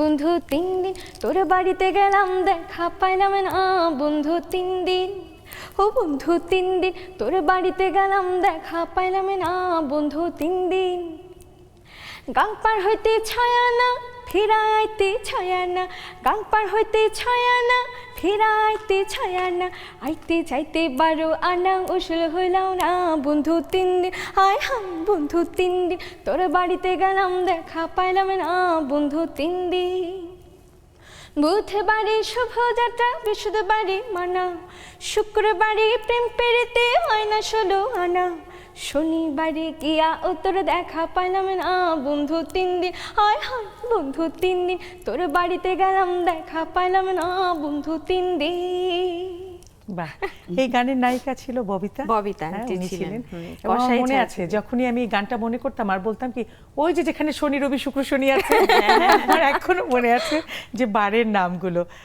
বন্ধু 3 দিন তোর বাড়িতে গেলাম দেখা পাইলাম না বন্ধু 3 দিন ও বন্ধু 3 দিন তোর বাড়িতে গেলাম দেখা পাইলাম না বন্ধু 3 দিন গাং পার হইতে ছায়ানা ফিরাইতে ছায়ানা গাং পার হইতে ছায়ানা ফিরাইতে ছায়ানা আইতে যাইতে 12 আনা উসুল হইলাম না বন্ধু 3 দিন হায় হায় বন্ধু 3 দিন তোর বাড়িতে গেলাম দেখা পাইলাম না বন্ধু 3 দিন বুধবারে শুভযাত্রা বৃহস্পতিবারে মানা শুক্রবারে প্রেম পেরেতে হয় না 16 আনা শনিবারে গিয়া তোর দেখা পাইলাম না বন্ধু 3 দিন হায় হায় বন্ধু 3 দিন তোর বাড়িতে গেলাম দেখা পাইলাম না বন্ধু 3 দিন। বাহ, এই গানের নায়িকা ছিল ববিতা। ববিতা উনি ছিলেন। এবং আমার মনে আছে যখনই আমি এই গানটা মনে করতাম আর বলতাম কি ওই যে যেখানে শনি রবি শুক্র শনি আছে আমার এখনো মনে আছে যে বারের নামগুলো।